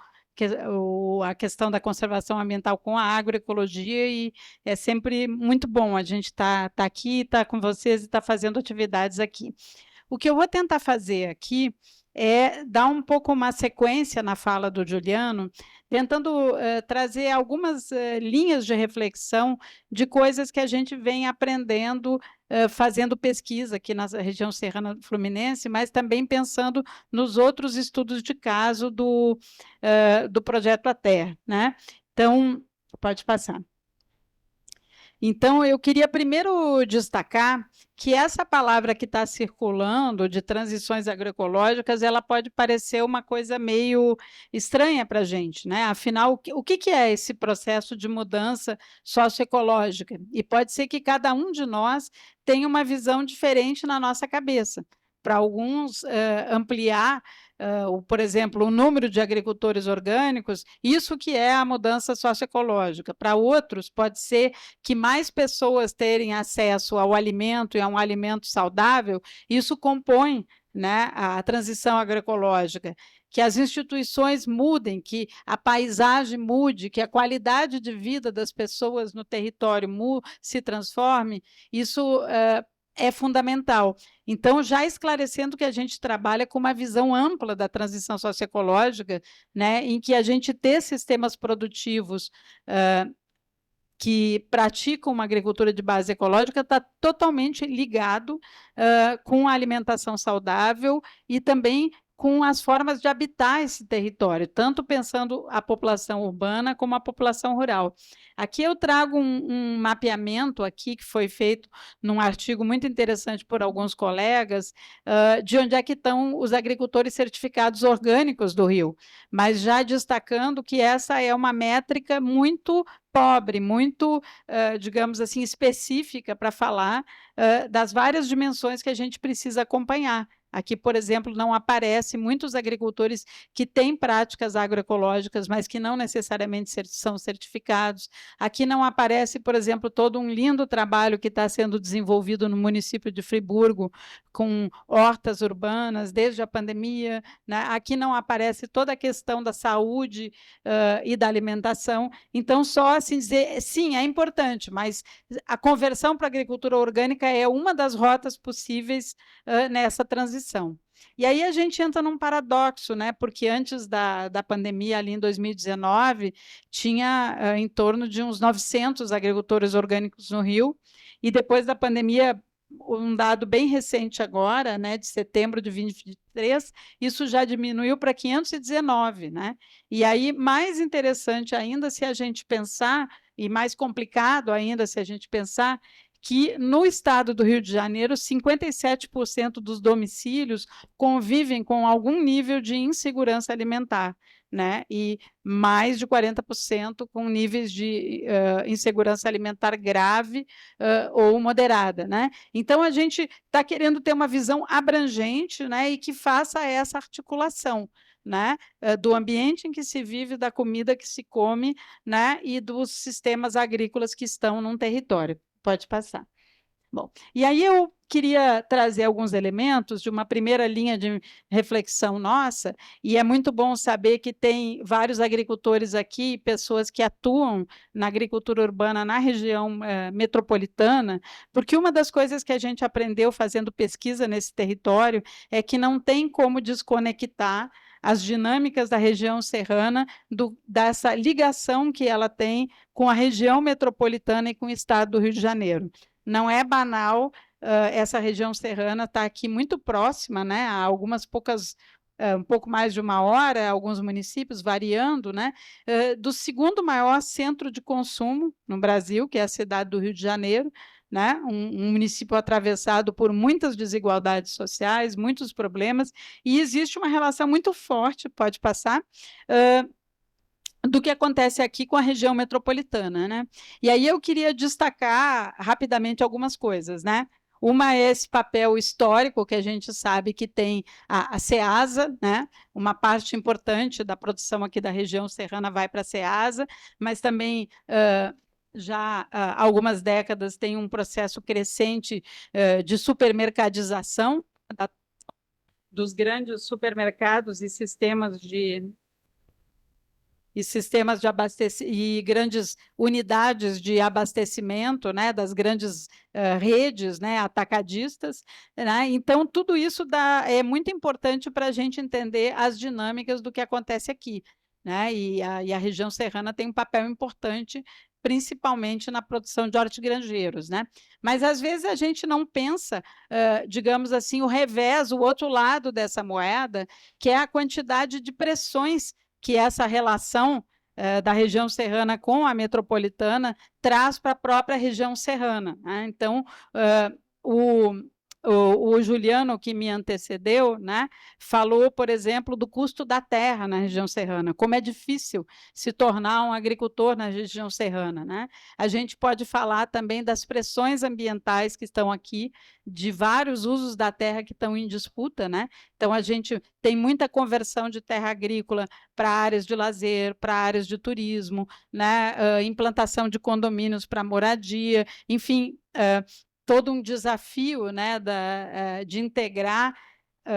Speaker 6: a questão da conservação ambiental com a agroecologia, e é sempre muito bom a gente estar aqui, estar com vocês e estar fazendo atividades aqui. O que eu vou tentar fazer aqui é dar um pouco uma sequência na fala do Juliano, tentando trazer algumas linhas de reflexão de coisas que a gente vem aprendendo fazendo pesquisa aqui na região serrana fluminense, mas também pensando nos outros estudos de caso do projeto ATER, né? Então, pode passar. Então, eu queria primeiro destacar que essa palavra que está circulando, de transições agroecológicas, ela pode parecer uma coisa meio estranha para a gente, né? Afinal, o que é esse processo de mudança socioecológica? E pode ser que cada um de nós tenha uma visão diferente na nossa cabeça. Para alguns, ampliar, por exemplo, o número de agricultores orgânicos, isso que é a mudança socioecológica. Para outros, pode ser que mais pessoas terem acesso ao alimento e a um alimento saudável, isso compõe, né, a transição agroecológica. Que as instituições mudem, que a paisagem mude, que a qualidade de vida das pessoas no território se transforme, isso é fundamental. Então, já esclarecendo que a gente trabalha com uma visão ampla da transição socioecológica, né, em que a gente ter sistemas produtivos que praticam uma agricultura de base ecológica está totalmente ligado com a alimentação saudável e também com as formas de habitar esse território, tanto pensando a população urbana como a população rural. Aqui eu trago um mapeamento aqui que foi feito num artigo muito interessante por alguns colegas, de onde é que estão os agricultores certificados orgânicos do Rio, mas já destacando que essa é uma métrica muito pobre, muito, digamos assim, específica para falar das várias dimensões que a gente precisa acompanhar. Aqui, por exemplo, não aparece muitos agricultores que têm práticas agroecológicas, mas que não necessariamente são certificados. Aqui não aparece, por exemplo, todo um lindo trabalho que está sendo desenvolvido no município de Friburgo, com hortas urbanas, desde a pandemia, né? Aqui não aparece toda a questão da saúde e da alimentação. Então, só assim dizer, sim, é importante, mas a conversão para a agricultura orgânica é uma das rotas possíveis nessa transição. E aí a gente entra num paradoxo, né? Porque antes da pandemia, ali em 2019, tinha em torno de uns 900 agricultores orgânicos no Rio, e depois da pandemia, um dado bem recente agora, né, de setembro de 2023, isso já diminuiu para 519, né? E aí, mais interessante ainda se a gente pensar, e mais complicado ainda se a gente pensar, que no estado do Rio de Janeiro, 57% dos domicílios convivem com algum nível de insegurança alimentar, né? E mais de 40% com níveis de insegurança alimentar grave ou moderada, né? Então, a gente está querendo ter uma visão abrangente, né, e que faça essa articulação, né, do ambiente em que se vive, da comida que se come, né, e dos sistemas agrícolas que estão num território. Pode passar. Bom, e aí eu queria trazer alguns elementos de uma primeira linha de reflexão nossa, e é muito bom saber que tem vários agricultores aqui, pessoas que atuam na agricultura urbana na região metropolitana, porque uma das coisas que a gente aprendeu fazendo pesquisa nesse território é que não tem como desconectar as dinâmicas da região serrana dessa ligação que ela tem com a região metropolitana e com o estado do Rio de Janeiro. Não é banal essa região serrana estar aqui muito próxima, né, a algumas poucas, um pouco mais de uma hora, alguns municípios variando, né, do segundo maior centro de consumo no Brasil, que é a cidade do Rio de Janeiro, né, um município atravessado por muitas desigualdades sociais, muitos problemas, e existe uma relação muito forte, pode passar, do que acontece aqui com a região metropolitana, né? E aí eu queria destacar rapidamente algumas coisas, né? Uma é esse papel histórico que a gente sabe que tem a Ceasa, né? Uma parte importante da produção aqui da região serrana vai para a Ceasa, mas também já há algumas décadas tem um processo crescente de supermercadização dos grandes supermercados e sistemas de abastecimento e grandes unidades de abastecimento, né, das grandes redes, né, atacadistas, né? Então tudo isso é muito importante para a gente entender as dinâmicas do que acontece aqui, né? E a região serrana tem um papel importante, principalmente na produção de hortigranjeiros, né? Mas às vezes a gente não pensa, digamos assim, o revés, o outro lado dessa moeda, que é a quantidade de pressões que essa relação da região serrana com a metropolitana traz para a própria região serrana, né? Então, o Juliano, que me antecedeu, né, falou, por exemplo, do custo da terra na região serrana, como é difícil se tornar um agricultor na região serrana, né? A gente pode falar também das pressões ambientais que estão aqui, de vários usos da terra que estão em disputa, né? Então, a gente tem muita conversão de terra agrícola para áreas de lazer, para áreas de turismo, né? Implantação de condomínios para moradia, enfim, todo um desafio, né, de integrar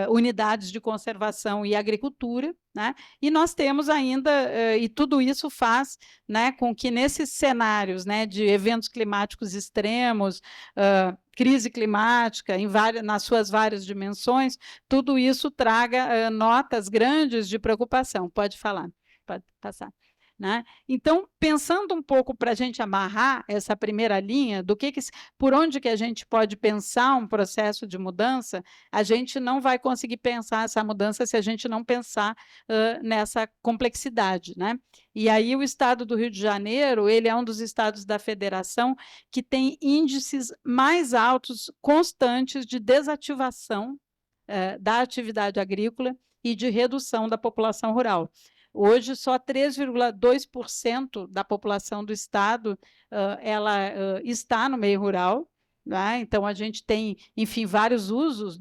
Speaker 6: unidades de conservação e agricultura, né? E nós temos ainda, e tudo isso faz, né, com que nesses cenários, né, de eventos climáticos extremos, crise climática, nas suas várias dimensões, tudo isso traga notas grandes de preocupação. Pode falar, pode passar. Né? Então, pensando um pouco para a gente amarrar essa primeira linha, por onde que a gente pode pensar um processo de mudança, a gente não vai conseguir pensar essa mudança se a gente não pensar nessa complexidade, né? E aí o estado do Rio de Janeiro, ele é um dos estados da federação que tem índices mais altos, constantes, de desativação da atividade agrícola e de redução da população rural. Hoje, só 3,2% da população do estado ela está no meio rural, né? Então, a gente tem, enfim, vários usos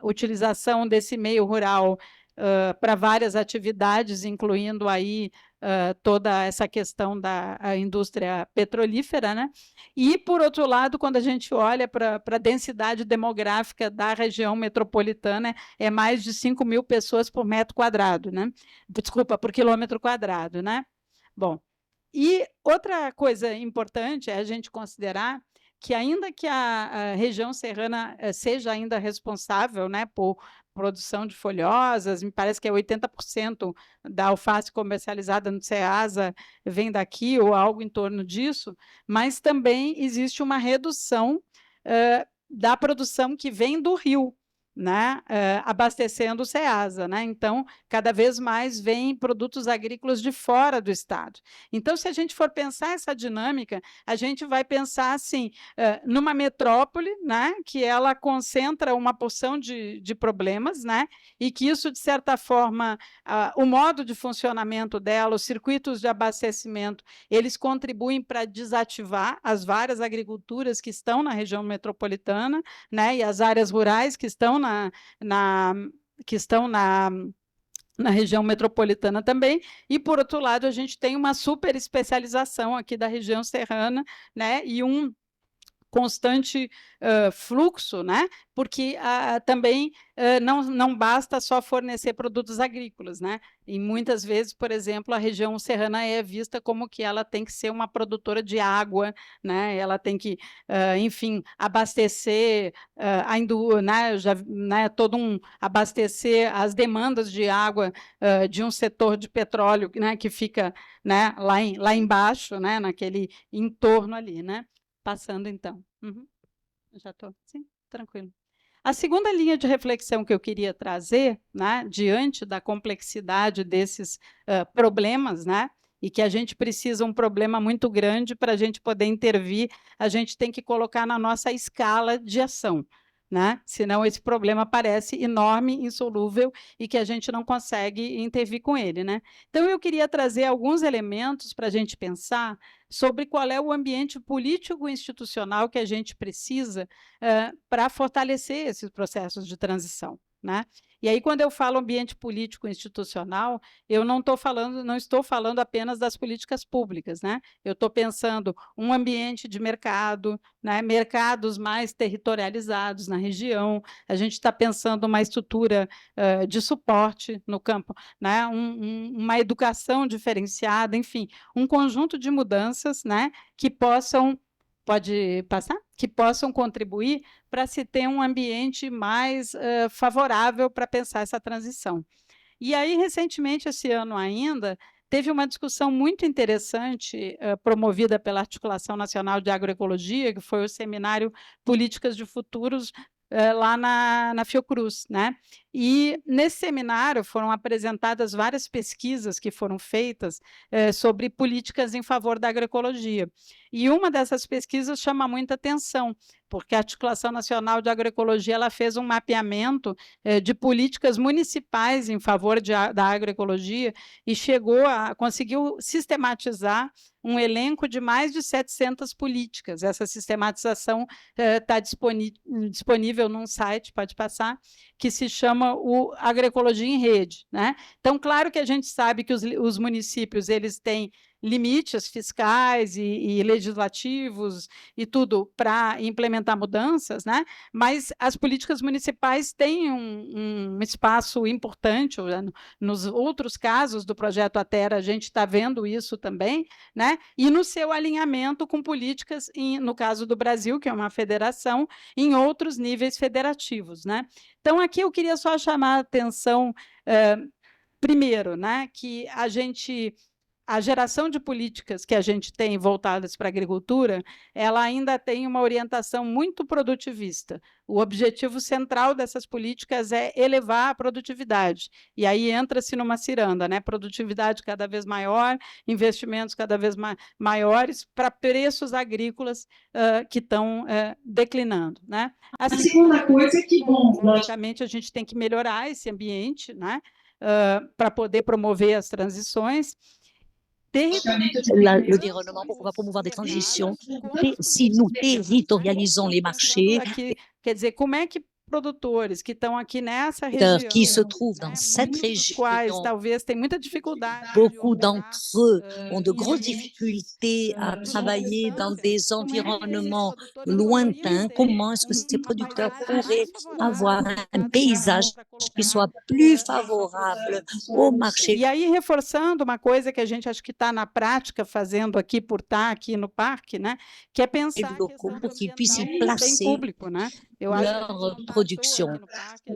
Speaker 6: utilização desse meio rural para várias atividades, incluindo aí toda essa questão da indústria petrolífera, né? E, por outro lado, quando a gente olha para a densidade demográfica da região metropolitana, é mais de 5.000 pessoas por metro quadrado, né? Desculpa, por quilômetro quadrado, né? Bom, e outra coisa importante é a gente considerar que, ainda que a região serrana seja ainda responsável, né, por produção de folhosas, me parece que é 80% da alface comercializada no Ceasa vem daqui, ou algo em torno disso, mas também existe uma redução da produção que vem do rio, né, abastecendo o Ceasa, né? Então, cada vez mais vêm produtos agrícolas de fora do estado. Então, se a gente for pensar essa dinâmica, a gente vai pensar assim, numa metrópole, né, que ela concentra uma porção de problemas, né, e que isso, de certa forma, o modo de funcionamento dela, os circuitos de abastecimento, eles contribuem para desativar as várias agriculturas que estão na região metropolitana, né, e as áreas rurais que estão na região metropolitana também, e, por outro lado, a gente tem uma super especialização aqui da região serrana, né, e um constante fluxo, né? Porque também não basta só fornecer produtos agrícolas, né? E muitas vezes, por exemplo, a região serrana é vista como que ela tem que ser uma produtora de água, né? Ela tem que, enfim, abastecer né? Abastecer as demandas de água de um setor de petróleo, né? Que fica, né? Lá embaixo, né? Naquele entorno ali, né? Passando, então. Já estou, sim, tranquilo. A segunda linha de reflexão que eu queria trazer, né, diante da complexidade desses problemas, né, e que a gente precisa um problema muito grande para a gente poder intervir, a gente tem que colocar na nossa escala de ação, né? Senão esse problema parece enorme, insolúvel e que a gente não consegue intervir com ele, né? Então, eu queria trazer alguns elementos para a gente pensar sobre qual é o ambiente político-institucional que a gente precisa para fortalecer esses processos de transição, né? E aí, quando eu falo ambiente político institucional, eu não estou falando apenas das políticas públicas, né? Eu estou pensando um ambiente de mercado, né? Mercados mais territorializados na região, a gente está pensando uma estrutura de suporte no campo, né? Uma educação diferenciada, enfim, um conjunto de mudanças, né? Que possam contribuir para se ter um ambiente mais favorável para pensar essa transição. E aí, recentemente, esse ano ainda, teve uma discussão muito interessante promovida pela Articulação Nacional de Agroecologia, que foi o seminário Políticas de Futuros lá na Fiocruz, né? E nesse seminário foram apresentadas várias pesquisas que foram feitas sobre políticas em favor da agroecologia. E uma dessas pesquisas chama muita atenção, porque a Articulação Nacional de Agroecologia ela fez um mapeamento de políticas municipais em favor da agroecologia e conseguiu sistematizar um elenco de mais de 700 políticas. Essa sistematização está disponível num site, pode passar, que se chama o Agroecologia em Rede, né? Então, claro que a gente sabe que os municípios eles têm limites fiscais e legislativos e tudo para implementar mudanças, né? Mas as políticas municipais têm um espaço importante. Nos outros casos do projeto Atera, a gente está vendo isso também, né? E no seu alinhamento com políticas, no caso do Brasil, que é uma federação, em outros níveis federativos, né? Então, aqui eu queria só chamar a atenção, primeiro, né, que a geração de políticas que a gente tem voltadas para a agricultura, ela ainda tem uma orientação muito produtivista. O objetivo central dessas políticas é elevar a produtividade. E aí entra-se numa ciranda, né? Produtividade cada vez maior, investimentos cada vez maiores para preços agrícolas que estão declinando, né? A segunda coisa é que, logicamente, a gente tem que melhorar esse ambiente, né? Para poder promover as transições.
Speaker 7: L'environnement pour pouvoir promouvoir des transitions. Si nous territorialisons les marchés
Speaker 6: quer dizer, como é que produtores que estão aqui nessa região,
Speaker 7: qui se trouvent dans cette région,
Speaker 6: quais talvez têm muita dificuldade,
Speaker 7: beaucoup d'entre eux ont de grosses difficultés à travailler dans des environnements lointains. Comment est-ce que ces producteurs pourraient avoir un paysage qui soit plus favorable au marché?
Speaker 6: E aí, reforçando uma coisa que a gente acho que está na prática fazendo aqui por estar aqui no parque, né? Que é pensar
Speaker 7: pour qu'ils puissent y placer
Speaker 6: público, né?
Speaker 7: leur production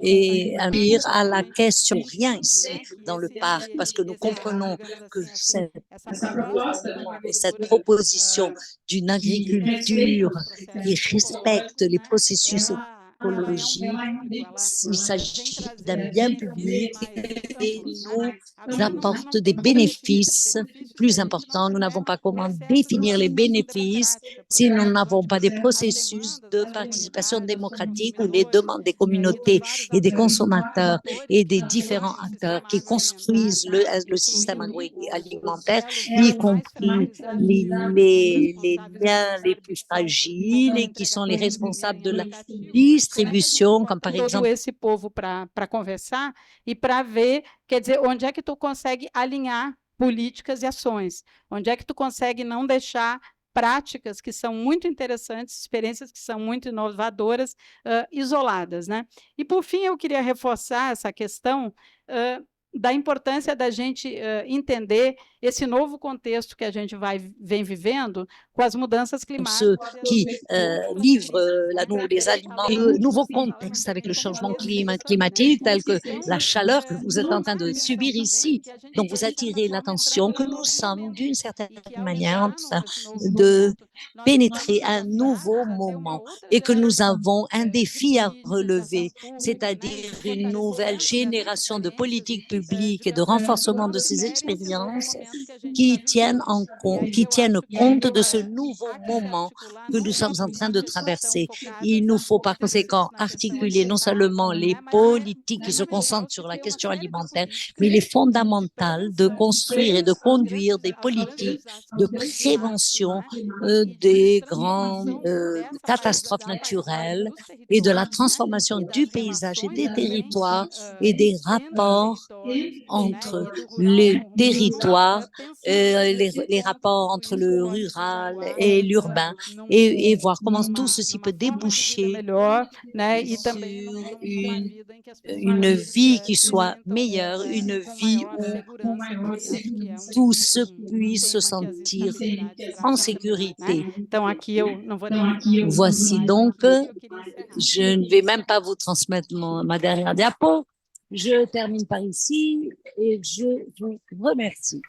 Speaker 7: et agir à la question rien ici dans le parc, parce que nous comprenons que cette proposition d'une agriculture qui respecte les processus l'agroécologie, il s'agit d'un bien public et nous apporte des bénéfices plus importants. Nous n'avons pas comment définir les bénéfices si nous n'avons pas des processus de participation démocratique où les demandes des communautés et des consommateurs et des différents acteurs qui construisent le système agroalimentaire, y compris les liens les plus fragiles et qui sont les responsables de la distribuição, como por
Speaker 6: todo
Speaker 7: exemplo.
Speaker 6: esse povo para conversar e para ver, quer dizer, onde é que tu consegue alinhar políticas e ações, onde é que tu consegue não deixar práticas que são muito interessantes, experiências que são muito inovadoras, isoladas, né? E, por fim, eu queria reforçar essa questão da importância da gente entender esse novo contexto que a gente vem vivendo com as mudanças
Speaker 7: Ceux
Speaker 6: climáticas.
Speaker 7: qui livrent les aliments, le nouveau contexte avec le changement climatique, tel que la chaleur que vous êtes en train de subir ici. Donc, vous attirez l'attention que nous sommes, d'une certaine manière, en train de pénétrer un nouveau moment et que nous avons un défi à relever, c'est-à-dire une nouvelle génération de politiques publiques et de renforcement de ces expériences qui tiennent compte de ce nouveau moment que nous sommes en train de traverser. Il nous faut par conséquent articuler non seulement les politiques qui se concentrent sur la question alimentaire, mais il est fondamental de construire et de conduire des politiques de prévention des grandes catastrophes naturelles et de la transformation du paysage et des territoires et des rapports entre les territoires, les rapports entre le rural et l'urbain et voir comment tout ceci peut déboucher sur une vie qui soit meilleure, une vie où tous puissent se sentir en sécurité. Voici donc, je ne vais même pas vous transmettre ma dernière diapo. Je termine par ici et je vous remercie.